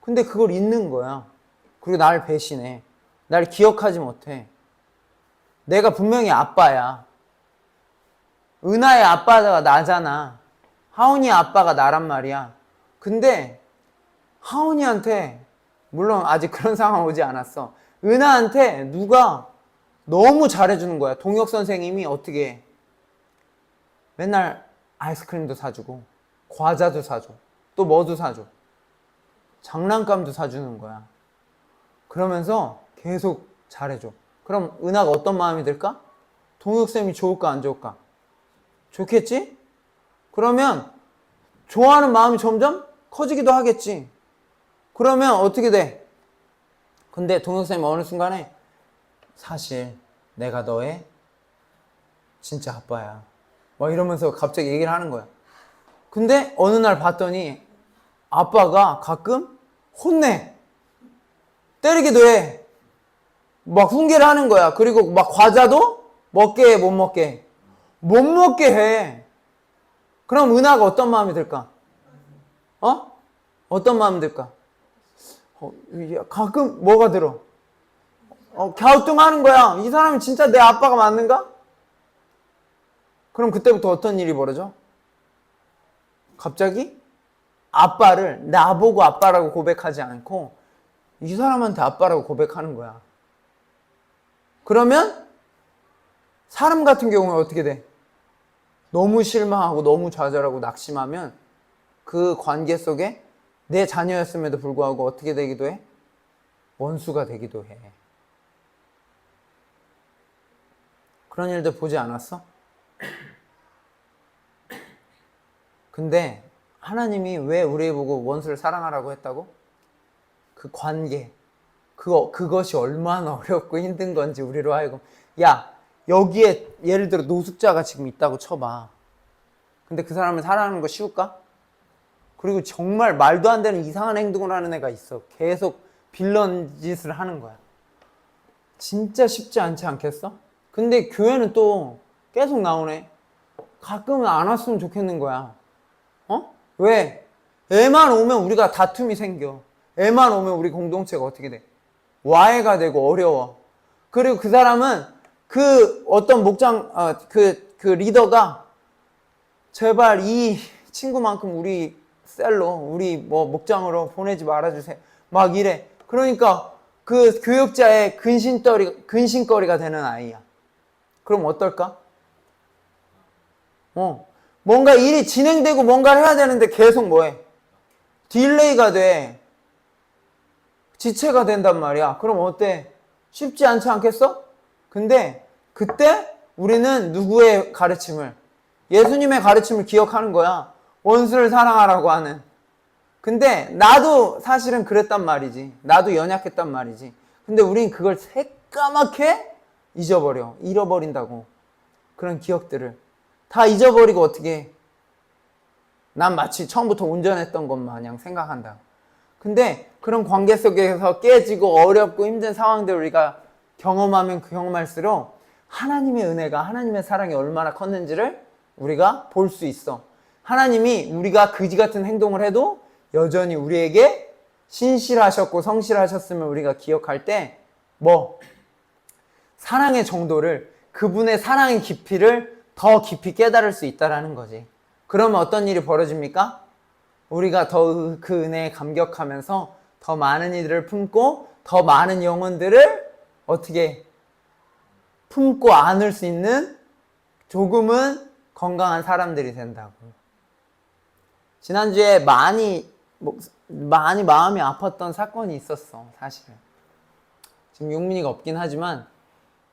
근데 그걸 잊는 거야. 그리고 날 배신해. 날 기억하지 못해. 내가 분명히 아빠야. 은하의 아빠가 나잖아. 하온이의 아빠가 나란 말이야. 근데 하온이한테 물론 아직 그런 상황 오지 않았어. 은하한테 누가 너무 잘해주는 거야. 동혁 선생님이 어떻게 해? 맨날 아이스크림도 사주고 과자도 사줘. 또 뭐도 사줘. 장난감도 사주는 거야. 그러면서 계속 잘해줘. 그럼 은하가 어떤 마음이 들까? 동혁쌤이 좋을까 안 좋을까? 좋겠지? 그러면 좋아하는 마음이 점점 커지기도 하겠지. 그러면 어떻게 돼? 근데 동혁쌤이 어느 순간에 사실 내가 너의 진짜 아빠야. 막 이러면서 갑자기 얘기를 하는 거야. 근데 어느 날 봤더니 아빠가 가끔 혼내. 때리기도 해. 막 훈계를 하는 거야. 그리고 막 과자도 먹게 해, 못 먹게 해. 못 먹게 해. 그럼 은하가 어떤 마음이 들까? 어떤 마음이 들까? 가끔 뭐가 들어? 갸우뚱하는 거야. 이 사람이 진짜 내 아빠가 맞는가? 그럼 그때부터 어떤 일이 벌어져? 갑자기 아빠를 나보고 아빠라고 고백하지 않고 이 사람한테 아빠라고 고백하는 거야. 그러면 사람 같은 경우는 어떻게 돼? 너무 실망하고 너무 좌절하고 낙심하면 그 관계 속에 내 자녀였음에도 불구하고 어떻게 되기도 해? 원수가 되기도 해. 그런 일도 보지 않았어? 근데 하나님이 왜 우리 보고 원수를 사랑하라고 했다고? 그 관계, 그것이 얼마나 어렵고 힘든 건지 우리로 하여금 야, 여기에 예를 들어 노숙자가 지금 있다고 쳐봐. 근데 그 사람을 사랑하는 거 쉬울까? 그리고 정말 말도 안 되는 이상한 행동을 하는 애가 있어. 계속 빌런 짓을 하는 거야. 진짜 쉽지 않지 않겠어? 근데 교회는 또 계속 나오네. 가끔은 안 왔으면 좋겠는 거야. 왜? 애만 오면 우리가 다툼이 생겨. 애만 오면 우리 공동체가 어떻게 돼? 와해가 되고 어려워. 그리고 그 사람은 그 어떤 목장, 그 리더가 제발 이 친구만큼 우리 셀로, 우리 뭐 목장으로 보내지 말아주세요. 막 이래. 그러니까 그 교육자의 근심거리가 되는 아이야. 그럼 어떨까? 뭔가 일이 진행되고 뭔가를 해야 되는데 계속 뭐해? 딜레이가 돼. 지체가 된단 말이야. 그럼 어때? 쉽지 않지 않겠어? 근데 그때 우리는 누구의 가르침을? 예수님의 가르침을 기억하는 거야. 원수를 사랑하라고 하는. 근데 나도 사실은 그랬단 말이지. 나도 연약했단 말이지. 근데 우린 그걸 새까맣게 잃어버린다고. 그런 기억들을 다 잊어버리고 어떻게 해? 난 마치 처음부터 운전했던 것 마냥 생각한다. 근데 그런 관계 속에서 깨지고 어렵고 힘든 상황들을 우리가 경험하면 경험할수록 하나님의 은혜가, 하나님의 사랑이 얼마나 컸는지를 우리가 볼 수 있어. 하나님이 우리가 그지 같은 행동을 해도 여전히 우리에게 신실하셨고 성실하셨음을 우리가 기억할 때 사랑의 정도를, 그분의 사랑의 깊이를 더 깊이 깨달을 수 있다라는 거지. 그러면 어떤 일이 벌어집니까? 우리가 더 그 은혜에 감격하면서 더 많은 이들을 품고 더 많은 영혼들을 어떻게 품고 안을 수 있는 조금은 건강한 사람들이 된다고. 지난주에 많이 마음이 아팠던 사건이 있었어, 사실은. 지금 용민이가 없긴 하지만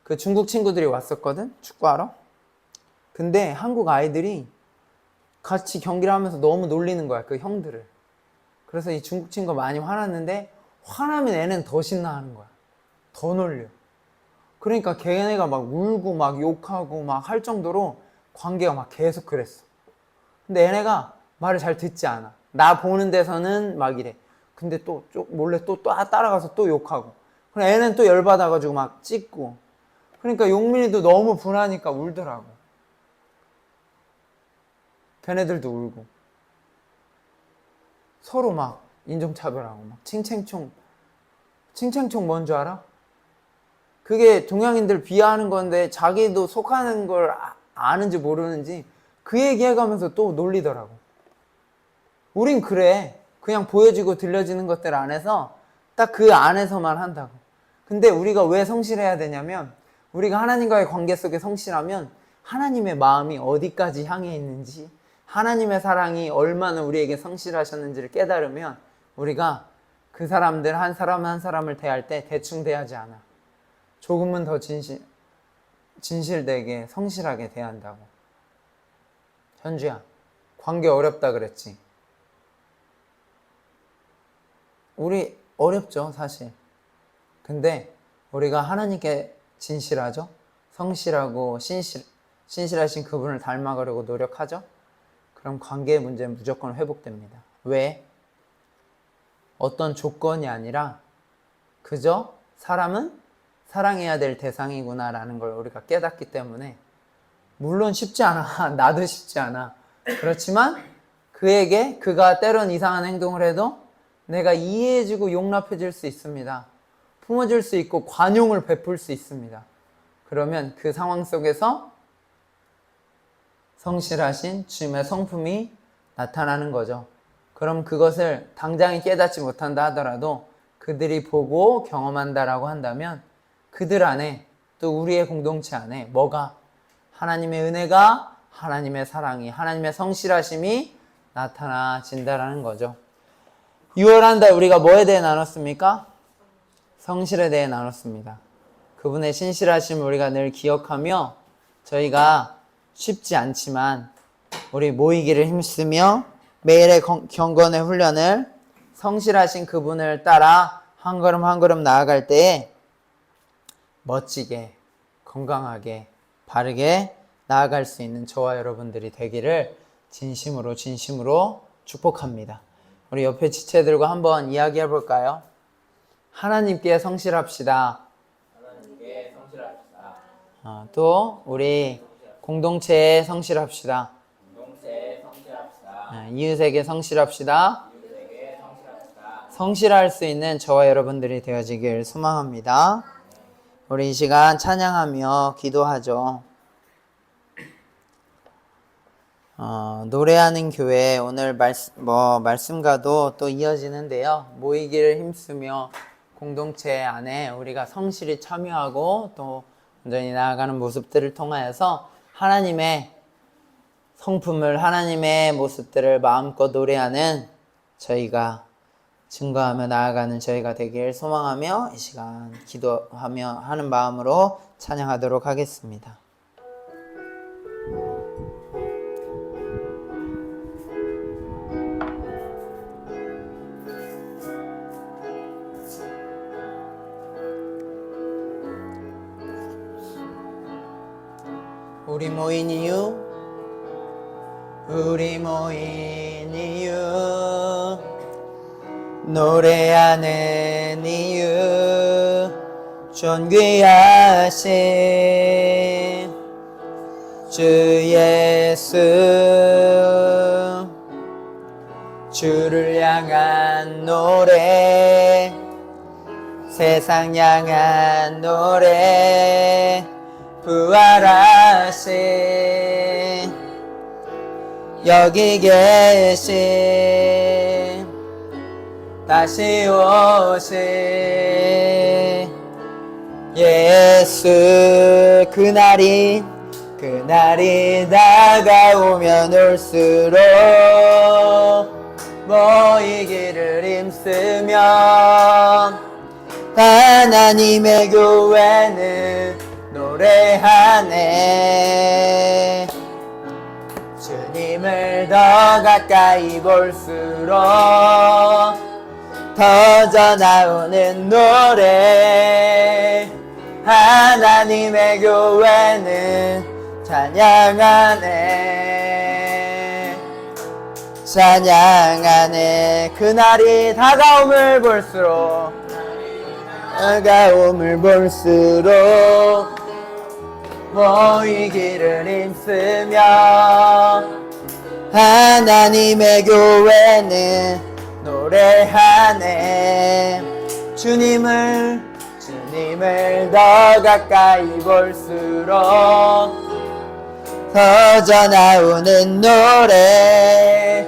그 중국 친구들이 왔었거든, 축구하러. 근데 한국 아이들이 같이 경기를 하면서 너무 놀리는 거야, 그 형들을. 그래서 이 중국 친구가 많이 화났는데, 화나면 애는 더 신나하는 거야. 더 놀려. 그러니까 걔네가 막 울고 막 욕하고 막 할 정도로 관계가 막 계속 그랬어. 근데 얘네가 말을 잘 듣지 않아. 나 보는 데서는 막 이래. 근데 또 몰래 또 따라가서 또 욕하고. 그럼 애는 또 열받아가지고 막 찢고. 그러니까 용민이도 너무 분하니까 울더라고. 걔네들도 울고. 서로 막 인종차별하고 막 칭챙총 뭔 줄 알아? 그게 동양인들 비하하는 건데 자기도 속하는 걸 아는지 모르는지 그 얘기해가면서 또 놀리더라고. 우린 그래. 그냥 보여지고 들려지는 것들 안에서 딱 그 안에서만 한다고. 근데 우리가 왜 성실해야 되냐면, 우리가 하나님과의 관계 속에 성실하면 하나님의 마음이 어디까지 향해 있는지, 하나님의 사랑이 얼마나 우리에게 성실하셨는지를 깨달으면 우리가 그 사람들 한 사람 한 사람을 대할 때 대충 대하지 않아. 조금은 더 진실되게 성실하게 대한다고. 현주야, 관계 어렵다 그랬지? 우리 어렵죠, 사실. 근데 우리가 하나님께 진실하죠? 성실하고 신실하신 그분을 닮아가려고 노력하죠? 그럼 관계의 문제는 무조건 회복됩니다. 왜? 어떤 조건이 아니라 그저 사람은 사랑해야 될 대상이구나 라는 걸 우리가 깨닫기 때문에, 물론 쉽지 않아. 나도 쉽지 않아. 그렇지만 그가 때론 이상한 행동을 해도 내가 이해해주고 용납해줄 수 있습니다. 품어줄 수 있고 관용을 베풀 수 있습니다. 그러면 그 상황 속에서 성실하신 주님의 성품이 나타나는 거죠. 그럼 그것을 당장에 깨닫지 못한다 하더라도 그들이 보고 경험한다라고 한다면 그들 안에, 또 우리의 공동체 안에 하나님의 은혜가, 하나님의 사랑이, 하나님의 성실하심이 나타나진다라는 거죠. 6월 한 달 우리가 뭐에 대해 나눴습니까? 성실에 대해 나눴습니다. 그분의 신실하심을 우리가 늘 기억하며, 저희가 쉽지 않지만 우리 모이기를 힘쓰며 매일의 경건의 훈련을 성실하신 그분을 따라 한 걸음 한 걸음 나아갈 때에 멋지게, 건강하게, 바르게 나아갈 수 있는 저와 여러분들이 되기를 진심으로 축복합니다. 우리 옆에 지체들과 한번 이야기해 볼까요? 하나님께 성실합시다. 하나님께 성실합시다. 또 우리 공동체에 성실합시다. 공동체에 성실합시다. 이웃에게 성실합시다. 이웃에게 성실합시다. 성실할 수 있는 저와 여러분들이 되어지길 소망합니다. 우리 이 시간 찬양하며 기도하죠. 노래하는 교회 오늘 말씀과도 또 이어지는데요. 모이기를 힘쓰며 공동체 안에 우리가 성실히 참여하고 또 온전히 나아가는 모습들을 통하여서 하나님의 성품을, 하나님의 모습들을 마음껏 노래하는 저희가 증거하며 나아가는 저희가 되길 소망하며 이 시간 기도하며 하는 마음으로 찬양하도록 하겠습니다. 우리 모인 이유 노래하는 이유 존귀하신 주 예수 주를 향한 노래 세상 향한 노래 부활하신 여기 계신 다시 오신 예수 그날이 다가오면 올수록 모이기를 힘쓰며 하나님의 교회는 노래하네 주님을 더 가까이 볼수록 터져 나오는 노래 하나님의 교회는 찬양하네 그날이 다가옴을 볼수록 모이기를 힘쓰며 하나님의 교회는 노래하네 주님을 더 가까이 볼수록 터져 나오는 노래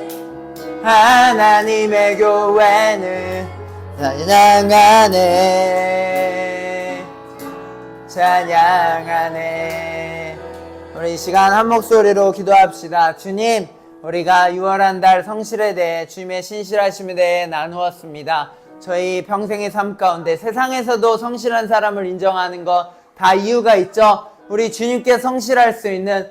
하나님의 교회는 찬양하네 우리 이 시간 한 목소리로 기도합시다. 주님 우리가 6월 달 성실에 대해 주님의 신실하심에 대해 나누었습니다. 저희 평생의 삶 가운데 세상에서도 성실한 사람을 인정하는 것 다 이유가 있죠. 우리 주님께 성실할 수 있는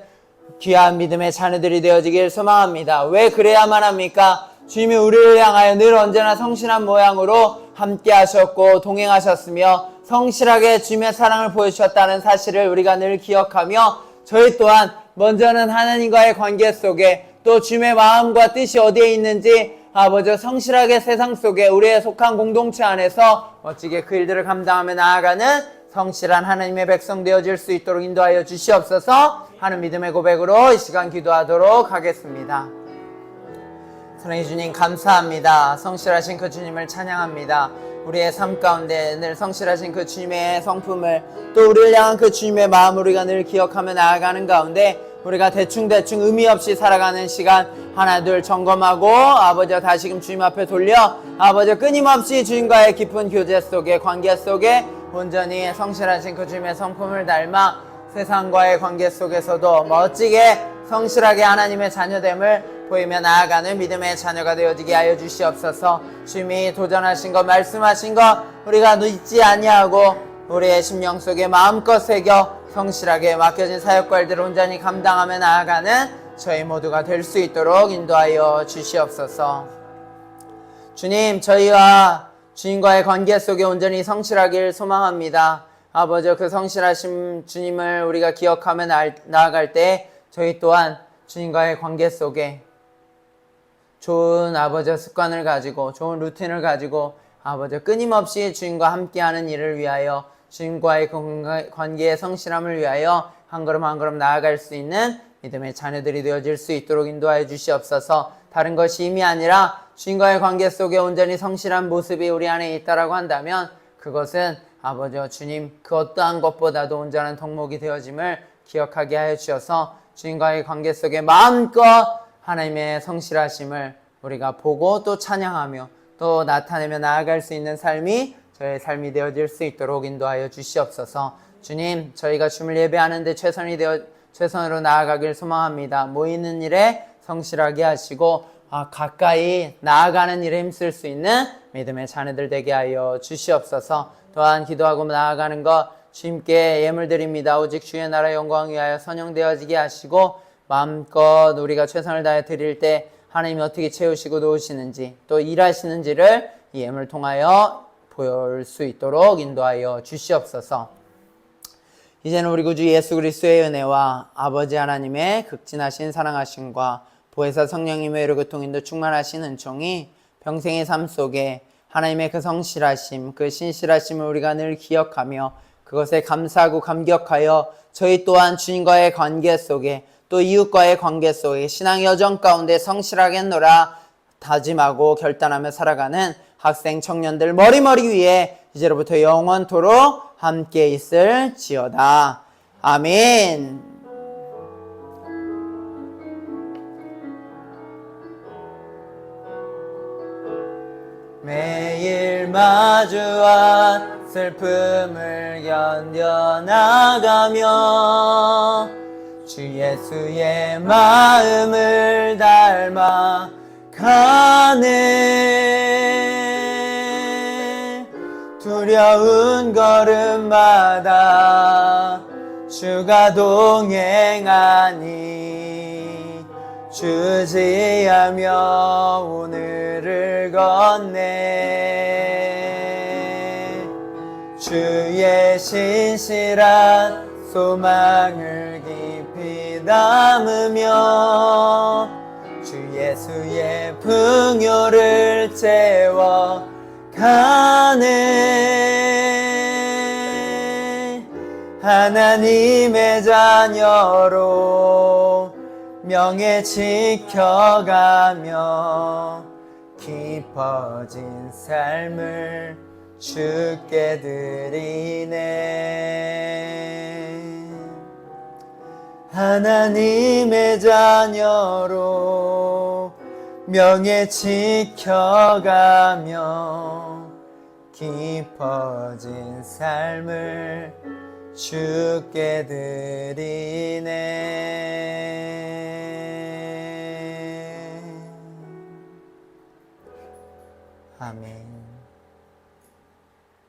귀한 믿음의 자녀들이 되어지길 소망합니다. 왜 그래야만 합니까? 주님이 우리를 향하여 늘 언제나 성실한 모양으로 함께 하셨고 동행하셨으며 성실하게 주님의 사랑을 보여주셨다는 사실을 우리가 늘 기억하며 저희 또한 먼저는 하나님과의 관계 속에 또 주님의 마음과 뜻이 어디에 있는지 아버지 성실하게 세상 속에 우리의 속한 공동체 안에서 멋지게 그 일들을 감당하며 나아가는 성실한 하나님의 백성 되어질 수 있도록 인도하여 주시옵소서. 하는 믿음의 고백으로 이 시간 기도하도록 하겠습니다. 사랑해 주님 감사합니다. 성실하신 그 주님을 찬양합니다. 우리의 삶 가운데 늘 성실하신 그 주님의 성품을 또 우리를 향한 그 주님의 마음을 우리가 늘 기억하며 나아가는 가운데 우리가 대충 의미 없이 살아가는 시간 하나 둘 점검하고 아버지 다시금 주님 앞에 돌려 아버지 끊임없이 주님과의 깊은 교제 속에 관계 속에 온전히 성실하신 그 주님의 성품을 닮아 세상과의 관계 속에서도 멋지게 성실하게 하나님의 자녀됨을 보이며 나아가는 믿음의 자녀가 되어지게 하여 주시옵소서. 주님이 도전하신 것 말씀하신 것 우리가 잊지 아니하고 우리의 심령 속에 마음껏 새겨 성실하게 맡겨진 사역과 일들을 온전히 감당하며 나아가는 저희 모두가 될 수 있도록 인도하여 주시옵소서. 주님 저희와 주님과의 관계 속에 온전히 성실하길 소망합니다. 아버지 그 성실하신 주님을 우리가 기억하며 나아갈 때 저희 또한 주님과의 관계 속에 좋은 아버지 습관을 가지고 좋은 루틴을 가지고 아버지 끊임없이 주님과 함께하는 일을 위하여 주님과의 관계의 성실함을 위하여 한 걸음 한 걸음 나아갈 수 있는 믿음의 자녀들이 되어질 수 있도록 인도하여 주시옵소서. 다른 것이 힘이 아니라 주님과의 관계 속에 온전히 성실한 모습이 우리 안에 있다라고 한다면 그것은 아버지와 주님 그 어떠한 것보다도 온전한 덕목이 되어짐을 기억하게 하여 주셔서 주님과의 관계 속에 마음껏 하나님의 성실하심을 우리가 보고 또 찬양하며 또 나타내며 나아갈 수 있는 삶이 저의 삶이 되어질 수 있도록 인도하여 주시옵소서. 주님, 저희가 주를 예배하는데 최선으로 나아가길 소망합니다. 모이는 일에 성실하게 하시고 가까이 나아가는 일에 힘쓸 수 있는 믿음의 자녀들 되게 하여 주시옵소서. 또한 기도하고 나아가는 것 주님께 예물드립니다. 오직 주의 나라 영광 위하여 선용되어지게 하시고 마음껏 우리가 최선을 다해 드릴 때 하나님이 어떻게 채우시고 놓으시는지 또 일하시는지를 이 예물을 통하여 볼 수 있도록 인도하여 주시옵소서. 이제는 우리 구주 예수 그리스도의 은혜와 아버지 하나님의 극진하신 사랑하심과 보혜사 성령님의 의로 교통인도 충만하신 은총이 평생의 삶 속에 하나님의 그 성실하심, 그 신실하심을 우리가 늘 기억하며 그것에 감사하고 감격하여 저희 또한 주님과의 관계 속에 또 이웃과의 관계 속에 신앙 여정 가운데 성실하겠노라 다짐하고 결단하며 살아가는 학생 청년들 머리머리 위에 이제로부터 영원토록 함께 있을지어다. 아멘. 매일 마주한 슬픔을 견뎌나가며 주 예수의 마음을 닮아 가네. 두려운 걸음마다 주가 동행하니 주지하며 오늘을 건네. 주의 신실한 소망을 깊이 담으며 주 예수의 풍요를 채워 가네. 하나님의 자녀로 명예 지켜가며 깊어진 삶을 주께 드리네. 하나님의 자녀로 명예 지켜가며 깊어진 삶을 주께 드리네.